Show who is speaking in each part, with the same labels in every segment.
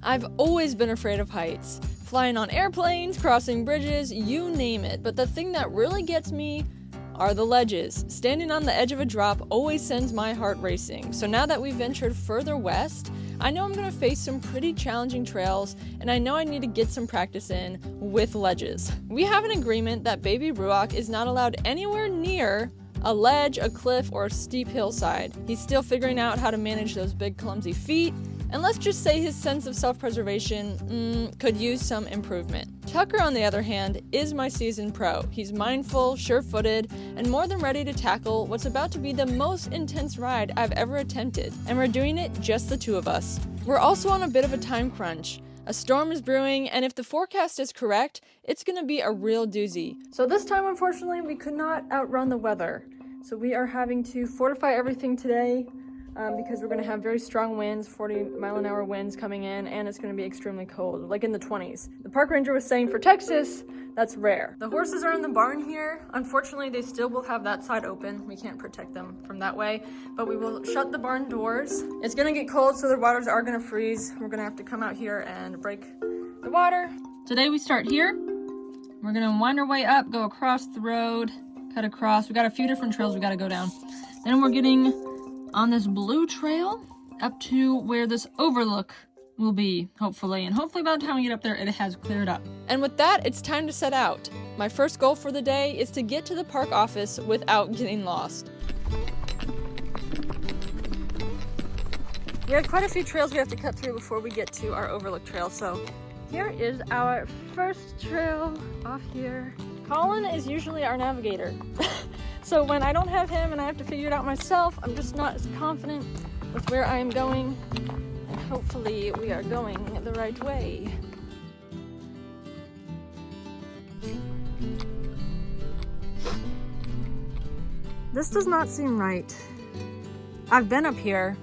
Speaker 1: I've always been afraid of heights. Flying on airplanes, crossing bridges, you name it. But the thing that really gets me are the ledges. Standing on the edge of a drop always sends my heart racing. So now that we've ventured further west, I know I'm gonna face some pretty challenging trails, and I know I need to get some practice in with ledges. We have an agreement that baby Ruach is not allowed anywhere near a ledge, a cliff, or a steep hillside. He's still figuring out how to manage those big clumsy feet, and let's just say his sense of self-preservation could use some improvement. Tucker, on the other hand, is my seasoned pro. He's mindful, sure-footed, and more than ready to tackle what's about to be the most intense ride I've ever attempted, and we're doing it just the two of us. We're also on a bit of a time crunch. A storm is brewing, and if the forecast is correct, it's gonna be a real doozy. So this time, unfortunately, we could not outrun the weather. So we are having to fortify everything today because we're gonna have very strong winds, 40-mile-an-hour winds coming in, and it's gonna be extremely cold, like in the 20s. The park ranger was saying for Texas, that's rare. The horses are in the barn here. Unfortunately, they still will have that side open. We can't protect them from that way, but we will shut the barn doors. It's gonna get cold, so the waters are gonna freeze. We're gonna have to come out here and break the water. Today we start here. We're gonna wind our way up, go across the road, cut across. We got a few different trails we gotta go down. Then we're getting on this blue trail up to where this overlook will be, hopefully. And hopefully by the time we get up there, it has cleared up. And with that, it's time to set out. My first goal for the day is to get to the park office without getting lost. We have quite a few trails we have to cut through before we get to our overlook trail. So here is our first trail off here. Colin is usually our navigator. So when I don't have him and I have to figure it out myself, I'm just not as confident with where I am going. And hopefully we are going the right way. This does not seem right. I've been up here.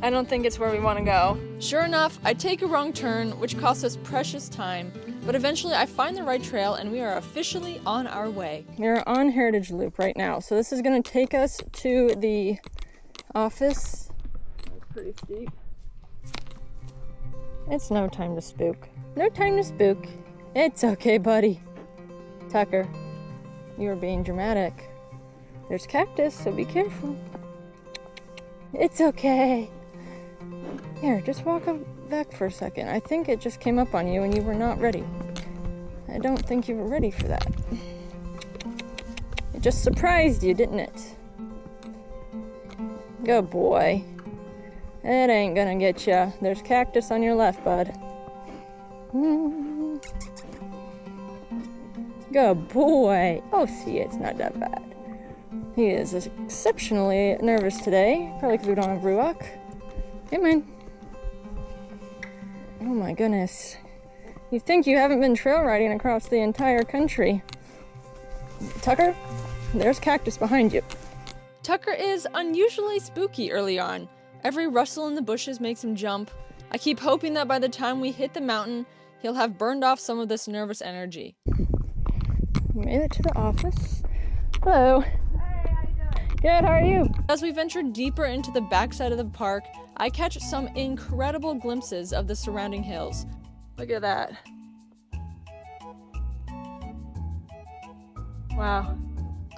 Speaker 1: I don't think it's where we want to go. Sure enough, I take a wrong turn, which costs us precious time, but eventually I find the right trail and we are officially on our way. We're on Heritage Loop right now, so this is going to take us to the office. It's pretty steep. It's no time to spook. No time to spook. It's okay, buddy. Tucker, you are being dramatic. There's cactus, so be careful. It's okay. Here, just walk up back for a second. I think it just came up on you and you were not ready. I don't think you were ready for that. It just surprised you, didn't it? Good boy. It ain't gonna get ya. There's cactus on your left, bud. Good boy. Oh, see, it's not that bad. He is exceptionally nervous today, probably because we don't have Ruach. Hey, man. Oh my goodness. You think you haven't been trail riding across the entire country. Tucker, there's cactus behind you. Tucker is unusually spooky early on. Every rustle in the bushes makes him jump. I keep hoping that by the time we hit the mountain, he'll have burned off some of this nervous energy. Made it to the office. Hello. Good, how are you? As we venture deeper into the backside of the park, I catch some incredible glimpses of the surrounding hills. Look at that. Wow.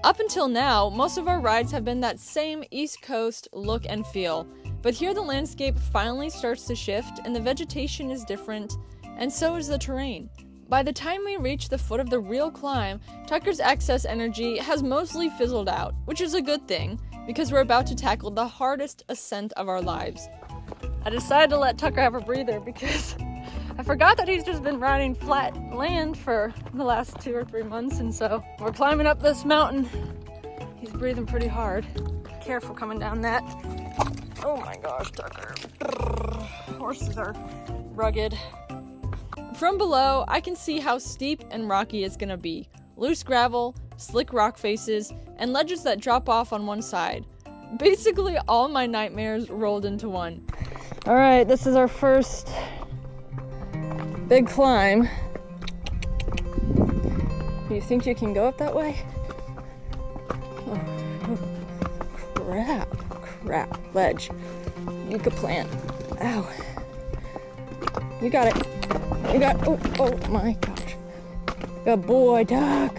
Speaker 1: Up until now, most of our rides have been that same East Coast look and feel, but here the landscape finally starts to shift and the vegetation is different, and so is the terrain. By the time we reach the foot of the real climb, Tucker's excess energy has mostly fizzled out, which is a good thing, because we're about to tackle the hardest ascent of our lives. I decided to let Tucker have a breather because I forgot that he's just been riding flat land for the last 2 or 3 months, and so we're climbing up this mountain. He's breathing pretty hard. Careful coming down that. Oh my gosh, Tucker. Horses are rugged. From below, I can see how steep and rocky it's gonna be. Loose gravel, slick rock faces, and ledges that drop off on one side. Basically, all my nightmares rolled into one. All right, this is our first big climb. Do you think you can go up that way? Oh, crap, ledge. Yucca plant. Ow. You got it. You got, oh my gosh. Good boy, Tuck.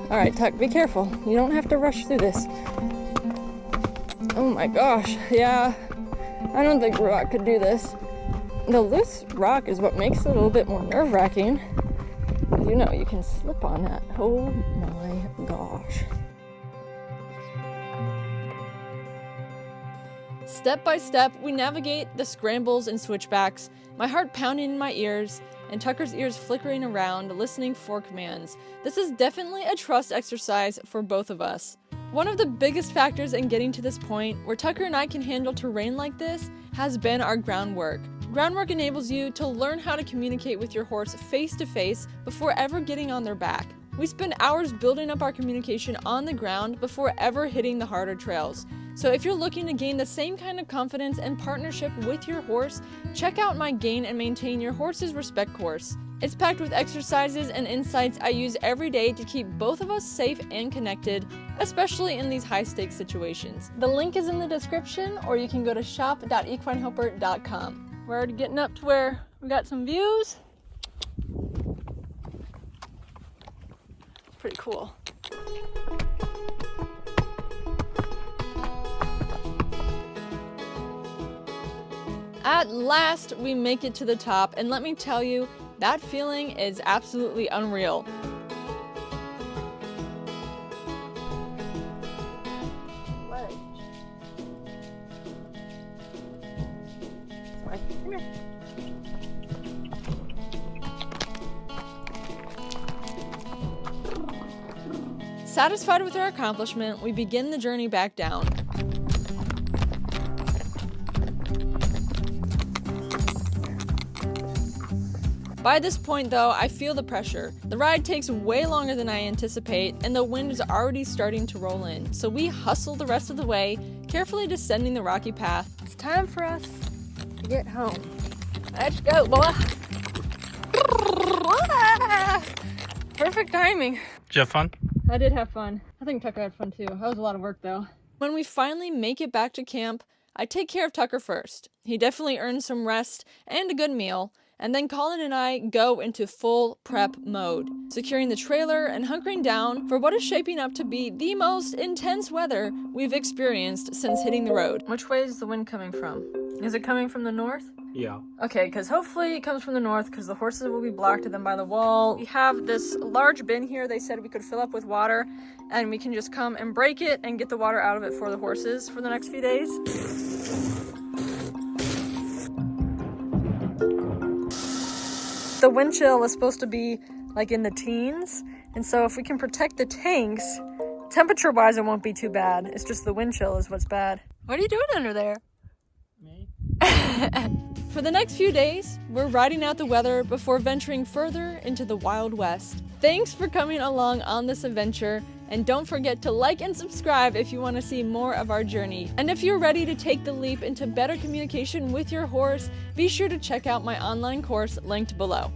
Speaker 1: All right, Tuck, be careful. You don't have to rush through this. Oh my gosh, yeah. I don't think Rock could do this. The loose rock is what makes it a little bit more nerve-wracking. You know, you can slip on that. Oh my gosh. Step by step, we navigate the scrambles and switchbacks, my heart pounding in my ears, and Tucker's ears flickering around, listening for commands. This is definitely a trust exercise for both of us. One of the biggest factors in getting to this point, where Tucker and I can handle terrain like this, has been our groundwork. Groundwork enables you to learn how to communicate with your horse face to face before ever getting on their back. We spend hours building up our communication on the ground before ever hitting the harder trails. So if you're looking to gain the same kind of confidence and partnership with your horse, check out my Gain and Maintain Your Horse's Respect course. It's packed with exercises and insights I use every day to keep both of us safe and connected, especially in these high-stakes situations. The link is in the description, or you can go to shop.equinehelper.com. We're already getting up to where we got some views. Pretty cool. At last, we make it to the top, and let me tell you, that feeling is absolutely unreal. Come here. Satisfied with our accomplishment, we begin the journey back down. By this point though, I feel the pressure. The ride takes way longer than I anticipate, and the wind is already starting to roll in, so we hustle the rest of the way, carefully descending the rocky path. It's time for us to get home. Let's go, boy. Perfect timing.
Speaker 2: Did you have fun?
Speaker 1: I did have fun. I think Tucker had fun too. That was a lot of work though. When we finally make it back to camp, I take care of Tucker first. He definitely earned some rest and a good meal. And then Colin and I go into full prep mode, securing the trailer and hunkering down for what is shaping up to be the most intense weather we've experienced since hitting the road. Which way is the wind coming from? Is it coming from the north?
Speaker 2: Yeah.
Speaker 1: Okay, because hopefully it comes from the north, because the horses will be blocked then by the wall. We have this large bin here they said we could fill up with water, and we can just come and break it and get the water out of it for the horses for the next few days. The wind chill is supposed to be like in the teens, and so if we can protect the tanks, temperature wise it won't be too bad. It's just the wind chill is what's bad. What are you doing under there?
Speaker 2: Me?
Speaker 1: For the next few days, we're riding out the weather before venturing further into the Wild West. Thanks for coming along on this adventure, and don't forget to like and subscribe if you want to see more of our journey. And if you're ready to take the leap into better communication with your horse, be sure to check out my online course linked below.